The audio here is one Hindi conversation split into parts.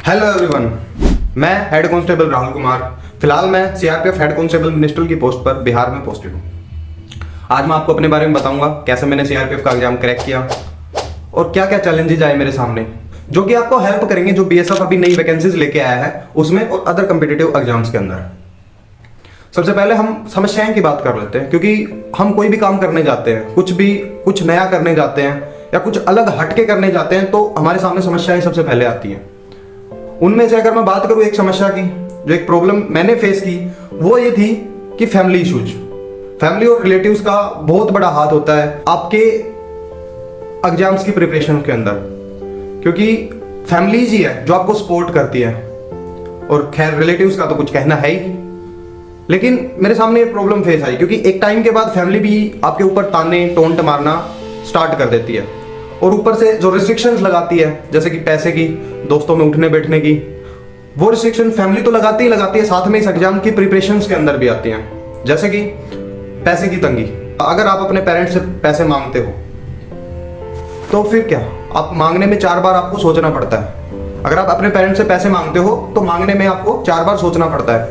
हेलो एवरीवन, मैं हेड कांस्टेबल राहुल कुमार। फिलहाल मैं सीआरपीएफ हेड कांस्टेबल मिनिस्ट्रल की पोस्ट पर बिहार में पोस्टेड हूँ। आज मैं आपको अपने बारे में बताऊंगा कैसे मैंने सीआरपीएफ का एग्जाम क्रैक किया और क्या क्या चैलेंजेस आए मेरे सामने, जो कि आपको हेल्प करेंगे जो बीएसएफ अभी नई वैकेंसीज लेके आया है उसमें और अदर कम्पिटिटिव एग्जाम्स के अंदर। सबसे पहले हम समस्याएं की बात कर लेते हैं, क्योंकि हम कोई भी काम करने जाते हैं, कुछ नया करने जाते हैं या कुछ अलग हटके करने जाते हैं तो हमारे सामने समस्याएं सबसे पहले आती हैं। उनमें से अगर मैं बात करूं एक समस्या की, जो एक प्रॉब्लम मैंने फेस की, वो ये थी कि फैमिली इश्यूज। फैमिली और रिलेटिव्स का बहुत बड़ा हाथ होता है आपके एग्जाम्स की प्रिपरेशन के अंदर, क्योंकि फैमिलीज ही है जो आपको सपोर्ट करती है और खैर रिलेटिव्स का तो कुछ कहना है ही। लेकिन मेरे सामने ये प्रॉब्लम फेस आई क्योंकि एक टाइम के बाद फैमिली भी आपके ऊपर ताने टोंट मारना स्टार्ट कर देती है और ऊपर से जो रिस्ट्रिक्शंस लगाती है, जैसे कि पैसे की, दोस्तों में उठने बैठने की, वो रिस्ट्रिक्शन फैमिली तो लगाती है, साथ में इस एग्जाम की प्रिपरेशंस के अंदर भी आती हैं। जैसे कि पैसे की तंगी। अगर आप अपने पेरेंट्स से पैसे मांगते हो तो फिर क्या, आप मांगने में 4 बार आपको सोचना पड़ता है। अगर आप अपने पेरेंट्स से पैसे मांगते हो तो मांगने में आपको 4 बार सोचना पड़ता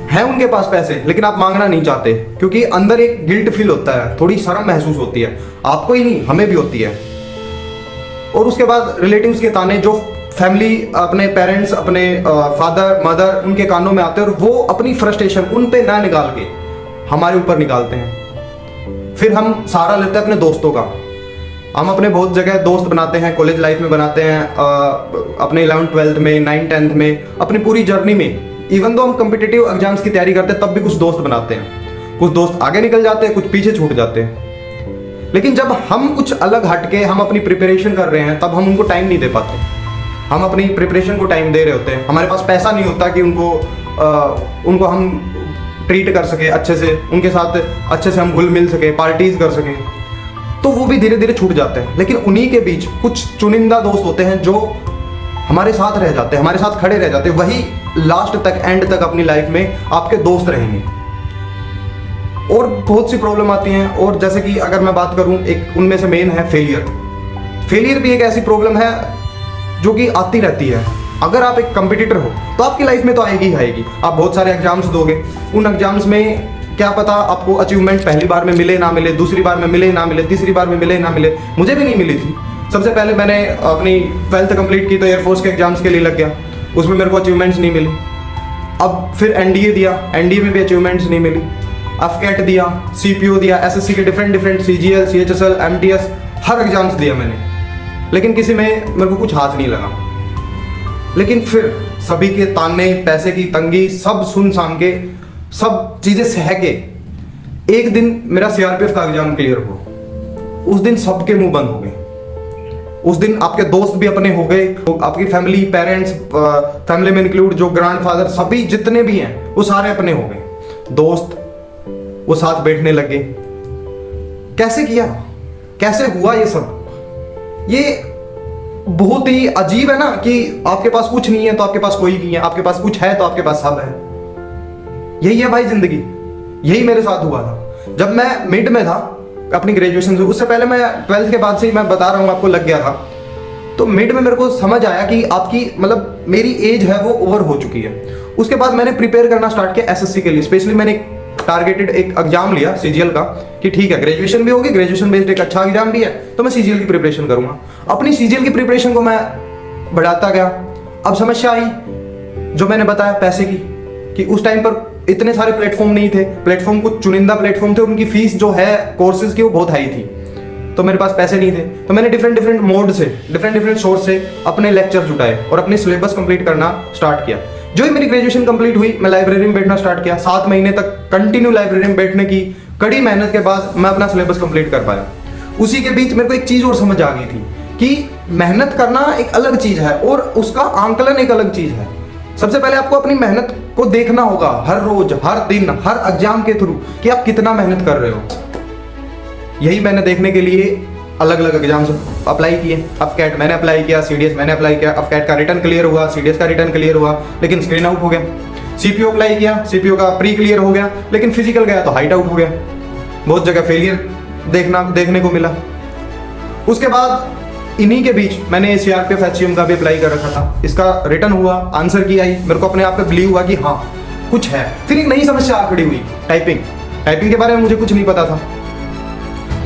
है उनके पास पैसे, लेकिन आप मांगना नहीं चाहते क्योंकि अंदर एक गिल्ट फील होता है, थोड़ी शर्म महसूस होती है, आपको ही नहीं हमें भी होती है। और उसके बाद रिलेटिव्स के ताने, जो फैमिली अपने पेरेंट्स, अपने फादर मदर, उनके कानों में आते हैं और वो अपनी फ्रस्ट्रेशन उन पे ना निकाल के हमारे ऊपर निकालते हैं। फिर हम सहारा लेते हैं अपने दोस्तों का। हम अपने बहुत जगह दोस्त बनाते हैं, कॉलेज लाइफ में बनाते हैं, अपने 11th 12th में, 9th 10th में, अपनी पूरी जर्नी में। इवन दो हम कम्पिटिटिव एग्जाम्स की तैयारी करते हैं तब भी कुछ दोस्त बनाते हैं, कुछ दोस्त आगे निकल जाते हैं, कुछ पीछे छूट जाते हैं। लेकिन जब हम कुछ अलग हटके हम अपनी प्रिपरेशन कर रहे हैं तब हम उनको टाइम नहीं दे पाते। हम अपनी प्रिपरेशन को टाइम दे रहे होते हैं, हमारे पास पैसा नहीं होता कि उनको हम ट्रीट कर सके अच्छे से, उनके साथ अच्छे से हम घुल मिल सके, पार्टीज कर सके, तो वो भी धीरे धीरे छूट जाते हैं। लेकिन उन्हीं के बीच कुछ चुनिंदा दोस्त होते हैं जो हमारे साथ रह जाते हैं, हमारे साथ खड़े रह जाते हैं, वही लास्ट तक, एंड तक अपनी लाइफ में आपके दोस्त रहेंगे। और बहुत सी प्रॉब्लम आती हैं, और जैसे कि अगर मैं बात करूं, एक उनमें से मेन है फेलियर। फेलियर भी एक ऐसी प्रॉब्लम है जो कि आती रहती है। अगर आप एक कंपटीटर हो तो आपकी लाइफ में तो आएगी ही आएगी। आप बहुत सारे एग्जाम्स दोगे, उन एग्जाम्स में क्या पता आपको अचीवमेंट पहली बार में मिले ना मिले, दूसरी बार में मिले ना मिले, तीसरी बार में मिले ना मिले। मुझे भी नहीं मिली थी। सबसे पहले मैंने अपनी 12th कंप्लीट की तो एयरफोर्स के एग्जाम्स के लिए लग गया, उसमें मेरे को अचीवमेंट्स नहीं मिली। अब फिर एनडीए दिया, एनडीए में भी अचीवमेंट्स नहीं मिली। एफकेट दिया, सीपीओ दिया, एसएससी के डिफरेंट सीजीएल, सीएचएसएल, एमटीएस, हर एग्जाम्स दिया मैंने, लेकिन किसी में मेरे को कुछ हाथ नहीं लगा। लेकिन फिर सभी के ताने, पैसे की तंगी, सब सुन साम के, सब चीजें सह के एक दिन मेरा सीआरपीएफ का एग्जाम क्लियर हुआ। उस दिन सबके मुंह बंद हो गए। उस दिन आपके दोस्त भी अपने हो गए, आपकी फैमिली, पेरेंट्स, फैमिली में इंक्लूड जो ग्रैंडफादर, सभी जितने भी हैं वो सारे अपने हो गए। दोस्त वो साथ बैठने लगे। कैसे किया, कैसे हुआ ये सब? ये बहुत ही अजीब है ना, कि आपके पास कुछ नहीं है तो आपके पास कोई नहीं है, आपके पास कुछ है तो आपके पास सब है। यही है भाई जिंदगी, यही मेरे साथ हुआ था। जब मैं मिड में था अपनी ग्रेजुएशन से, उससे पहले मैं 12th के बाद से ही मैं बता रहा हूँ आपको लग गया था, तो मिड में मेरे को समझ आया कि आपकी मतलब मेरी एज है वो ओवर हो चुकी है। उसके बाद मैंने प्रिपेयर करना स्टार्ट किया एसएससी के लिए। स्पेशली मैंने टारगेटेड एक एग्जाम लिया सीजीएल का, कि ठीक है ग्रेजुएशन भी होगी, ग्रेजुएशन बेस्ड एक अच्छा एग्जाम भी है, तो मैं सीजीएल की प्रिपरेशन करूंगा। अपनी सीजीएल की प्रिपरेशन को मैं बढ़ाता गया। अब समस्या आई जो मैंने बताया पैसे की, कि उस टाइम पर इतने सारे प्लेटफॉर्म नहीं थे। प्लेटफॉर्म कुछ चुनिंदा प्लेटफॉर्म थे, उनकी फीस जो है कोर्सेज की वो बहुत हाई थी, तो मेरे पास पैसे नहीं थे। तो मैंने डिफरेंट मोड से, डिफरेंट सोर्स से अपने लेक्चर जुटाए और अपने सिलेबस कंप्लीट करना स्टार्ट किया। जो ही मेरी ग्रेजुएशन कंप्लीट हुई, मैं लाइब्रेरी में बैठना स्टार्ट किया। 7 महीने तक कंटिन्यू लाइब्रेरी में बैठने की कड़ी मेहनत के बाद मैं अपना सिलेबस कंप्लीट कर पाया। उसी के बीच मेरे को एक चीज और समझ आ गई थी कि मेहनत करना एक अलग चीज है और उसका आंकलन एक अलग चीज है। सबसे पहले आपको अपनी मेहनत को देखना होगा, हर रोज, हर दिन, हर एग्जाम के थ्रू, कि आप कितना मेहनत कर रहे हो। यही मैंने देखने के लिए अलग अलग एग्जाम्स अप्लाई किए। एफकेट मैंने अप्लाई किया, सीडीएस मैंने अप्लाई किया। एफकेट का रिटर्न क्लियर हुआ, सीडीएस का रिटर्न क्लियर हुआ, लेकिन स्क्रीन आउट हो गया। सीपीओ अप्लाई किया, सीपीओ का प्री क्लियर हो गया, लेकिन फिजिकल गया तो हाइट आउट हो गया। बहुत जगह फेलियर देखने को मिला। उसके बाद इन्हीं के बीच मैंने सीआरपीएफ एचसीएम का भी अप्लाई कर रखा था। इसका रिटर्न हुआ, आंसर की आई, मेरे को अपने आप पे बिलीव हुआ कि हाँ कुछ है। फिर एक नई समस्या आ खड़ी हुई, टाइपिंग के बारे में मुझे कुछ नहीं पता था।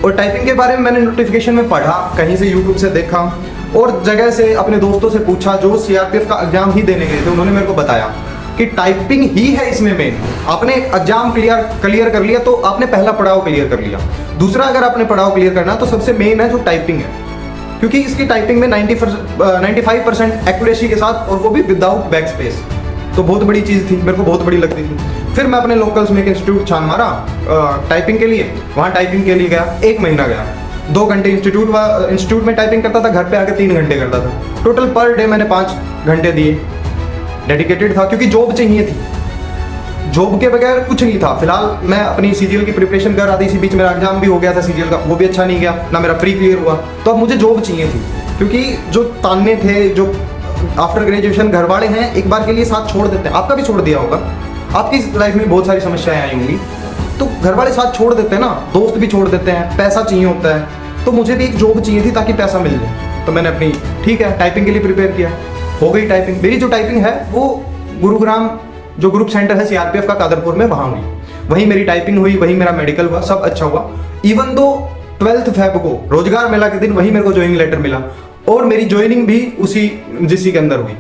और टाइपिंग के बारे में मैंने नोटिफिकेशन में पढ़ा, कहीं से यूट्यूब से देखा और जगह से अपने दोस्तों से पूछा जो सीआरपीएफ का एग्जाम ही देने गए थे। उन्होंने मेरे को बताया कि टाइपिंग ही है इसमें मेन। आपने एग्जाम क्लियर कर लिया तो आपने पहला पड़ाव क्लियर कर लिया। दूसरा अगर आपने पड़ाव क्लियर करना तो सबसे मेन है जो टाइपिंग है, क्योंकि इसकी टाइपिंग में 95% एक्यूरेसी के साथ, और वो भी विदाउट बैक स्पेस। तो बहुत बड़ी चीज़ थी, मेरे को बहुत बड़ी लगती थी। फिर मैं अपने लोकल्स में एक इंस्टीट्यूट छान मारा टाइपिंग के लिए। वहाँ टाइपिंग के लिए गया, 1 महीना गया। 2 घंटे इंस्टीट्यूट में टाइपिंग करता था, घर पे आके 3 घंटे करता था। टोटल पर डे मैंने 5 घंटे दिए। डेडिकेटेड था क्योंकि जॉब चाहिए थी, जॉब के बगैर कुछ नहीं था। फिलहाल मैं अपनी सीजीएल की प्रिपरेशन कर रहा था, इसी बीच मेरा एग्जाम भी हो गया था सीजीएल का, वो भी अच्छा नहीं गया, ना मेरा प्री क्लियर हुआ। तो अब मुझे जॉब चाहिए थी, क्योंकि जो ताने थे, जो आफ्टर ग्रेजुएशन घर वाले हैं एक बार के लिए साथ छोड़ देते हैं। आपका भी छोड़ दिया होगा, आपकी लाइफ में बहुत सारी समस्याएं आई होंगी, तो घर वाले साथ छोड़ देते हैं ना, दोस्त भी छोड़ देते हैं, पैसा चाहिए होता है। तो मुझे भी एक जॉब चाहिए थी ताकि पैसा मिल जाए। तो मैंने अपनी ठीक है टाइपिंग के लिए प्रिपेयर किया, हो गई टाइपिंग। मेरी जो टाइपिंग है वो गुरुग्राम जो ग्रुप सेंटर है सीआरपीएफ का कादरपुर में, वहाँ हुई। वहीं मेरी टाइपिंग हुई, वहीं मेरा मेडिकल हुआ, सब अच्छा हुआ। इवन दो 12th फेब को रोजगार मेला के दिन वहीं मेरे को ज्वाइनिंग लेटर मिला, और मेरी ज्वाइनिंग भी उसी जीसी के अंदर हुई।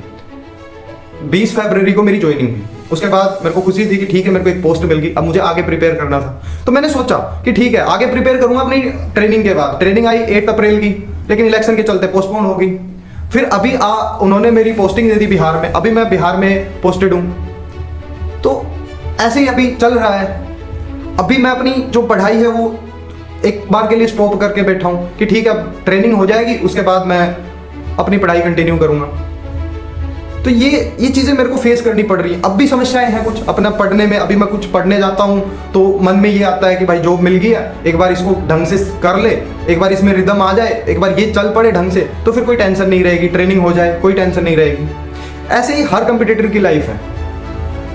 20 फरवरी को मेरी ज्वाइनिंग हुई। उसके बाद मेरे को खुशी थी कि ठीक है मेरे को एक पोस्ट मिल गई, अब मुझे आगे प्रिपेयर करना था। तो मैंने सोचा कि ठीक है आगे प्रिपेयर करूंगा अपनी ट्रेनिंग के बाद। ट्रेनिंग आई 8 अप्रैल की, लेकिन इलेक्शन के चलते पोस्टपोन हो गई। फिर अभी उन्होंने मेरी पोस्टिंग दे दी बिहार में, अभी मैं बिहार में पोस्टेड हूँ। तो ऐसे ही अभी चल रहा है। अभी मैं अपनी जो पढ़ाई है वो एक बार के लिए स्टॉप करके बैठा हूँ कि ठीक है ट्रेनिंग हो जाएगी, उसके बाद मैं अपनी पढ़ाई कंटिन्यू करूँगा। तो ये चीज़ें मेरे को फेस करनी पड़ रही है। अब भी समस्याएं हैं कुछ अपना पढ़ने में। अभी मैं कुछ पढ़ने जाता हूँ तो मन में ये आता है कि भाई जॉब मिल गई है, एक बार इसको ढंग से कर ले, एक बार इसमें रिदम आ जाए, एक बार ये चल पड़े ढंग से, तो फिर कोई टेंशन नहीं रहेगी। ट्रेनिंग हो जाए, कोई टेंशन नहीं रहेगी। ऐसे ही हर कंपिटिटर की लाइफ है।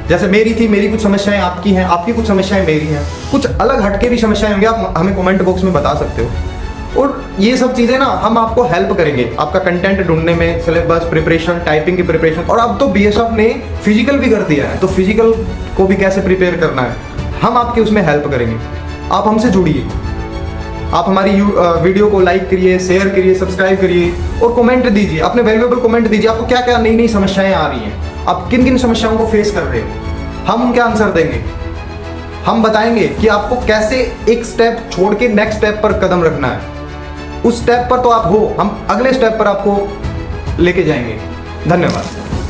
जैसे मेरी थी, मेरी कुछ समस्याएं आपकी हैं, आपकी कुछ समस्याएं मेरी हैं, कुछ अलग हटके भी समस्याएं होंगी, आप हमें कमेंट बॉक्स में बता सकते हो। और ये सब चीज़ें ना हम आपको हेल्प करेंगे आपका कंटेंट ढूंढने में, सिलेबस प्रिपरेशन, टाइपिंग की प्रिपरेशन। और अब तो बीएसएफ ने फिजिकल भी कर दिया है, तो फिजिकल को भी कैसे प्रिपेयर करना है हम आपके उसमें हेल्प करेंगे। आप हमसे जुड़िए, आप हमारी वीडियो को लाइक करिए, शेयर करिए, सब्सक्राइब करिए और कमेंट दीजिए, अपने वैल्यूएबल कमेंट दीजिए। आपको क्या क्या नई नई समस्याएं आ रही हैं, आप किन किन समस्याओं को फेस कर रहे हो, हम उनके आंसर देंगे। हम बताएंगे कि आपको कैसे एक स्टेप छोड़ के नेक्स्ट स्टेप पर कदम रखना है। उस स्टेप पर तो आप हो, हम अगले स्टेप पर आपको लेके जाएंगे। धन्यवाद।